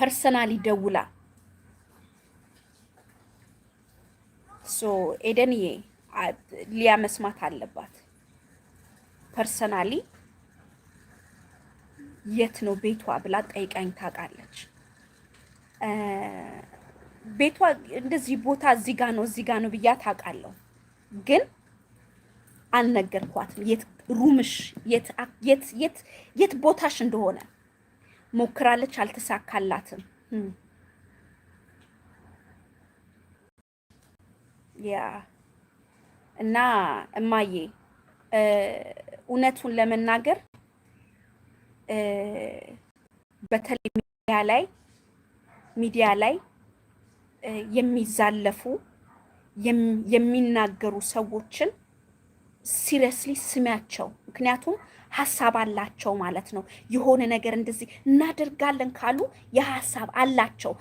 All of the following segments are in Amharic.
ፐርሰናሊ ደውላ ኤደንዬ ሊያ መስማት አለባት። ፐርሰናሊ የት ነው ቤቷ ብላ ጠይቃኝ ታውቃለች። ቤቷ እንደዚህ ቦታ እዚህ ጋ ነው ብያ ታውቃለሁ፣ ግን አልነገርኳትም። የት ሩምሽ የት ቦታሽ እንደሆነ ሞክራለች፣ አልተሳካላትም። ያ እና እማዬ እውነቱን ለመናገር በተለይ ሚዲያ ላይ የሚዛለፉ የሚናገሩ ሰዎችን ሲሪየስሊ ስሚያቸው። ምክንያቱም ሀሳብ አላቸው ማለት ነው። የሆነ ነገር እንደዚህ እናደርጋለን ካሉ የሀሳብ አላቸው።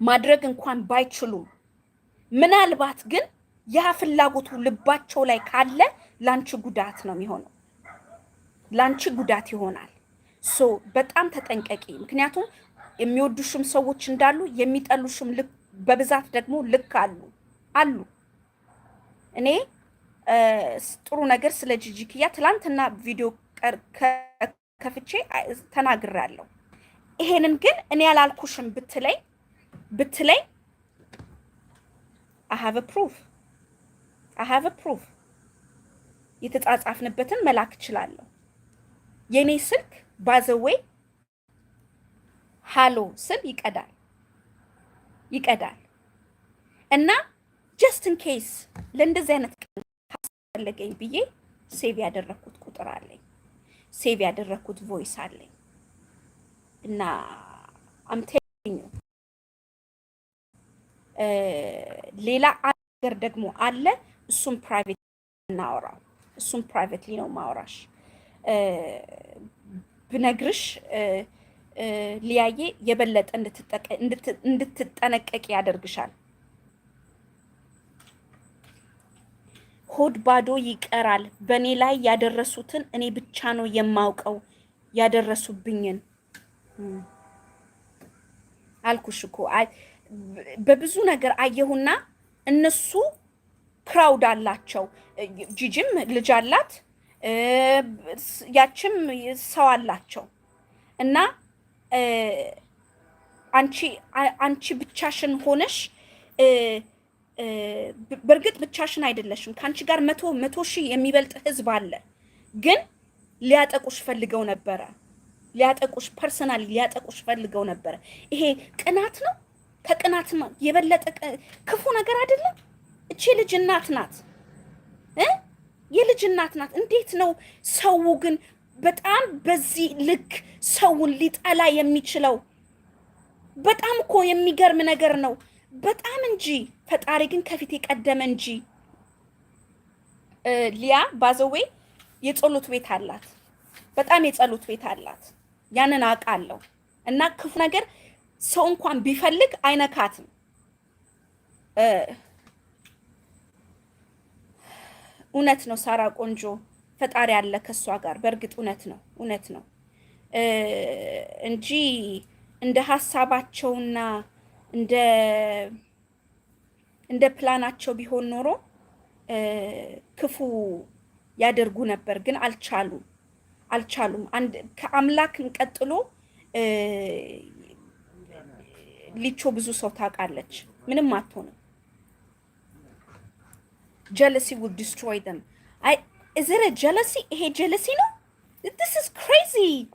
ማድረግ እንኳን ባይችሉም ምናልባት ግን ያ ፍላጎቱ ልባቸው ላይ ካለ ላንቺ ጉዳት ነው የሚሆነው፣ ላንቺ ጉዳት ይሆናል። በጣም ተጠንቀቂ። ምክንያቱም የሚወዱሽም ሰዎች እንዳሉ የሚጠሉሽም በብዛት ደግሞ ልክ አሉ። እኔ ጥሩ ነገር ስለ ጂጂክያ ትላንትና ቪዲዮ ከፍቼ ተናግራለሁ። ይሄንን ግን እኔ ያላልኩሽም ብትለኝ I have a proof የተጻጻፍንበትን መላክ እችላለሁ። የኔ ስልክ ባዘዌይ ሃሎ ስል ይቀዳል እና ጀስት ኢን ኬስ ለእንደዚህ አይነት ቀን ካስፈለገኝ ብዬ ሴቭ ያደረኩት ቁጥር አለኝ፣ ሴቭ ያደረኩት ቮይስ አለኝ እና አምቴኝ ሌላ አገር ደግሞ አለ። እሱም ፕራይቬት እናወራው፣ እሱም ፕራይቬትሊ ነው ማውራሽ። ብነግርሽ ሊያዬ የበለጠ እንድትጠነቀቂ ያደርግሻል። ሆድ ባዶ ይቀራል። በእኔ ላይ ያደረሱትን እኔ ብቻ ነው የማውቀው፣ ያደረሱብኝን አልኩሽ እኮ። በብዙ ነገር አየሁና እነሱ ፕራውድ አላቸው። ጂጂም ልጅ አላት፣ ያችም ሰው አላቸው እና አንቺ ብቻሽን ሆነሽ በእርግጥ ብቻሽን አይደለሽም። ከአንቺ ጋር መቶ ሺህ የሚበልጥ ህዝብ አለ። ግን ሊያጠቁሽ ፈልገው ነበረ፣ ፐርሰናሊ ሊያጠቁሽ ፈልገው ነበረ። ይሄ ቅናት ነው። ከቅናት የበለጠ ክፉ ነገር አይደለም። እቺ ልጅ እናት ናት፣ የልጅ እናት ናት። እንዴት ነው ሰው ግን በጣም በዚህ ልክ ሰውን ሊጠላ የሚችለው? በጣም እኮ የሚገርም ነገር ነው። በጣም እንጂ ፈጣሪ ግን ከፊት የቀደመ እንጂ። ሊያ ባዘዌ የጸሎት ቤት አላት፣ በጣም የጸሎት ቤት አላት። ያንን አውቃለሁ። እና ክፉ ነገር ሰው እንኳን ቢፈልግ አይነካትም። እውነት ነው ሳራ ቆንጆ፣ ፈጣሪ አለ ከሷ ጋር። በእርግጥ እውነት ነው እንጂ እንደ ሀሳባቸውና እንደ ፕላናቸው ቢሆን ኖሮ ክፉ ያደርጉ ነበር፣ ግን አልቻሉም። ከአምላክን ቀጥሎ ሊቾ ብዙ ሰው ታውቃለች፣ ምንም አትሆንም። jealousy will destroy them. Is it a jealousy? ይሄ jealousy ነው? This is crazy.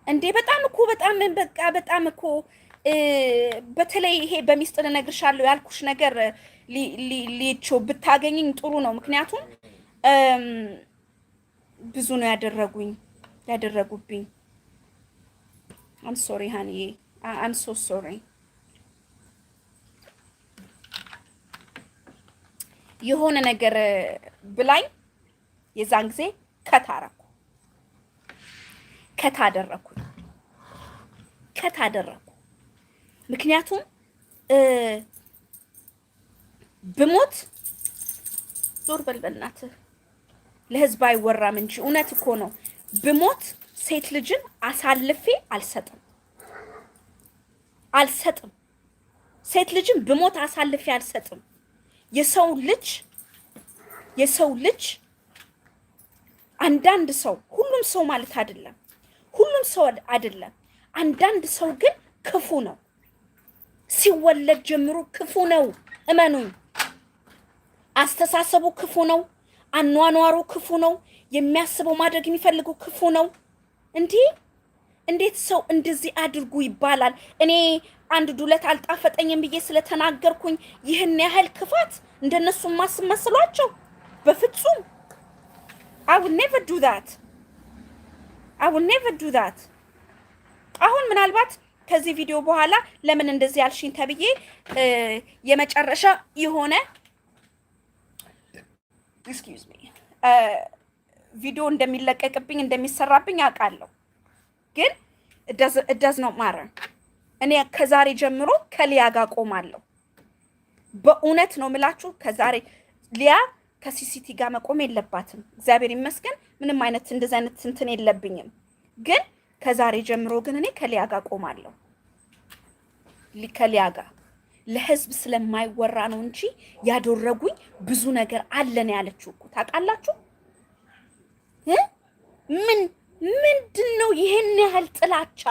እንዴ በጣም እኮ በተለይ ይሄ በሚስጥር እነግርሻለሁ ያልኩሽ ነገር ሊቾ ብታገኝኝ ጥሩ ነው። ምክንያቱም ብዙ ነው ያደረጉብኝ። I'm sorry honey. I'm so sorry. የሆነ ነገር ብላኝ የዛን ጊዜ ከታደረኩ ምክንያቱም ብሞት ዞር በል በእናትህ፣ ለህዝብ አይወራም እንጂ እውነት እኮ ነው። ብሞት ሴት ልጅን አሳልፌ አልሰጥም። ሴት ልጅን ብሞት አሳልፌ አልሰጥም። የሰው ልጅ አንዳንድ ሰው ሁሉም ሰው ማለት አይደለም፣ አንዳንድ ሰው ግን ክፉ ነው። ሲወለድ ጀምሮ ክፉ ነው። እመኑኝ፣ አስተሳሰቡ ክፉ ነው። አኗኗሩ ክፉ ነው። የሚያስበው ማድረግ የሚፈልገው ክፉ ነው። እንዴት ሰው እንደዚህ አድርጉ ይባላል? እኔ አንድ ዱለት አልጣፈጠኝም ብዬ ስለተናገርኩኝ ይህን ያህል ክፋት እንደነሱ ማስመስሏቸው? በፍጹም I would never do that. አሁን ምናልባት ከዚህ ቪዲዮ በኋላ ለምን እንደዚህ ያልሽኝ ተብዬ የመጨረሻ የሆነ excuse me ቪዲዮ እንደሚለቀቅብኝ እንደሚሰራብኝ አውቃለሁ። ግን it does not matter። እኔ ከዛሬ ጀምሮ ከሊያ ጋር ቆማለሁ። በእውነት ነው የምላችሁ። ከዛሬ ሊያ ከሲሲቲ ጋር መቆም የለባትም። እግዚአብሔር ይመስገን ምንም አይነት እንደዛ አይነት እንትን የለብኝም። ግን ከዛሬ ጀምሮ ግን እኔ ከሊያ ጋር ቆማለሁ። ከሊያ ጋር ለህዝብ ስለማይወራ ነው እንጂ ያደረጉኝ ብዙ ነገር አለ ነው ያለችው እኮ ታውቃላችሁ። ምንድነው ይሄን ያህል ጥላቻ?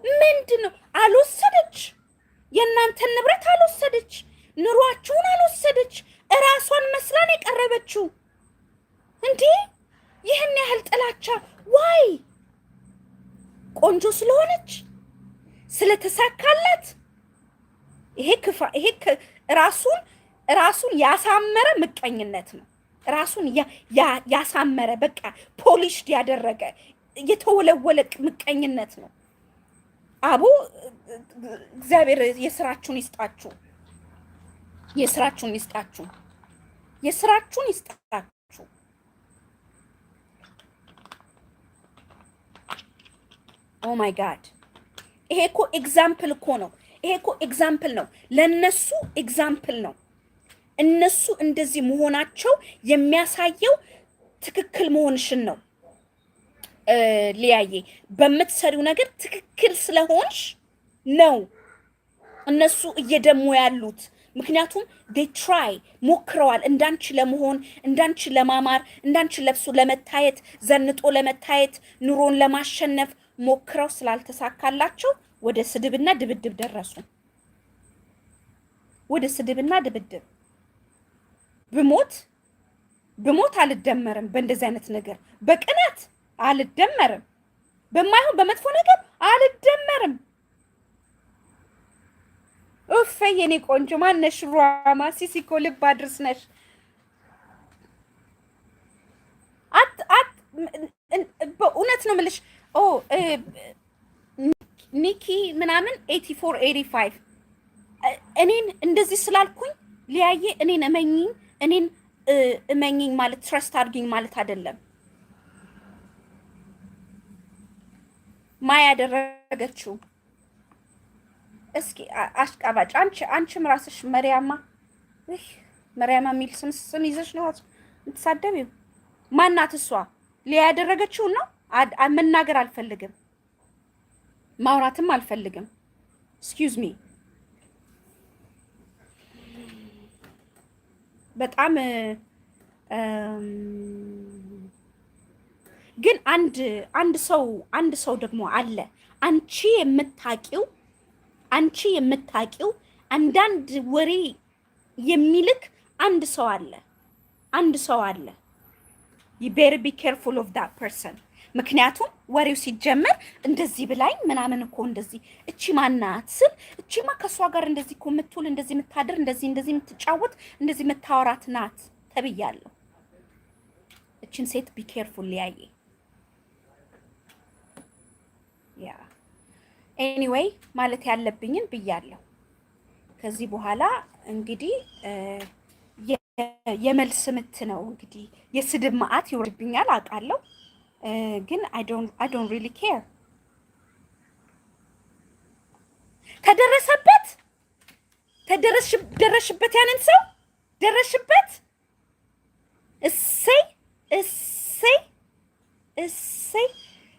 ምንድነው? አልወሰደች፣ የእናንተን ንብረት አልወሰደች፣ ኑሯችሁን አልወሰደች። እራሷን መስላን የቀረበችው እንዴ! ይሄን ያህል ጥላቻ ዋይ? ቆንጆ ስለሆነች ስለተሳካላት ይሄ ራሱን ያሳመረ ምቀኝነት ነው። ራሱን ያሳመረ በቃ ፖሊሽድ ያደረገ የተወለወለ ምቀኝነት ነው። አቦ እግዚአብሔር የስራችሁን ይስጣችሁ። ኦ ማይ ጋድ! ይሄ እኮ ኤግዛምፕል እኮ ነው። ለነሱ ኤግዛምፕል ነው። እነሱ እንደዚህ መሆናቸው የሚያሳየው ትክክል መሆንሽን ነው። ሊያዬ በምትሰሪው ነገር ትክክል ስለሆንሽ ነው እነሱ እየደሙ ያሉት። ምክንያቱም they try ሞክረዋል እንዳንቺ ለመሆን፣ እንዳንቺ ለማማር፣ እንዳንቺ ለብሶ ለመታየት፣ ዘንጦ ለመታየት፣ ኑሮን ለማሸነፍ ሞክረው ስላልተሳካላቸው ወደ ስድብና ድብድብ ደረሱ። ብሞት አልደመርም በእንደዚህ አይነት ነገር፣ በቅናት አልደመርም፣ በማይሆን በመጥፎ ነገር አልደመርም። ኡፍ የኔ ቆንጆ ማነሽ? ሯማ ሲሲኮ ልብ አድርስ ነሽ። በእውነት ነው የምልሽ። ኒኪ ምናምን 84 85 እኔን እንደዚህ ስላልኩኝ ሊያየ እኔን እመኝኝ ማለት ትረስት አድርጊኝ ማለት አይደለም። ማያ ያደረገችው እስኪ አሽቃባጭ አንቺም ራስሽ መሪያማ የሚል ስም ይዘሽ ነው የምትሳደቢው። ማናት እሷ? ሊያ ያደረገችው ነው። መናገር አልፈልግም፣ ማውራትም አልፈልግም። ኤክስኪውዝ ሚ። በጣም ግን አንድ ሰው ደግሞ አለ አንቺ የምታቂው አንዳንድ ወሬ የሚልክ አንድ ሰው አለ። you better be careful of that person። ምክንያቱም ወሬው ሲጀመር እንደዚህ ብላኝ ምናምን እኮ እንደዚህ እቺ ማናት ስል እቺማ ከሷ ጋር እንደዚህ እኮ የምትውል እንደዚህ የምታድር እንደዚህ የምትጫወት እንደዚህ የምታወራት ናት ተብያለሁ። እቺን ሴት be careful ሊያየ ያ ኤኒዌይ ማለት ያለብኝን ብያለሁ። ከዚህ በኋላ እንግዲህ የመልስ ምት ነው እንግዲህ የስድብ መዓት ይወርድብኛል አውቃለሁ። ግን I don't really care። ደረሽበት ያንን ሰው ደረሽበት። እሰይ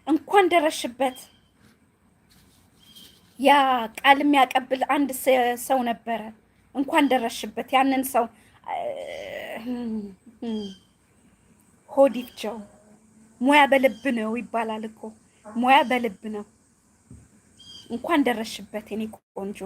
እንኳን እንኳን ደረሽበት። ያ ቃል የሚያቀብል አንድ ሰው ነበረ። እንኳን ደረሽበት። ያንን ሰው ሆድ ይፍጀው። ሙያ በልብ ነው ይባላል እኮ። ሙያ በልብ ነው። እንኳን ደረሽበት የኔ ቆንጆ።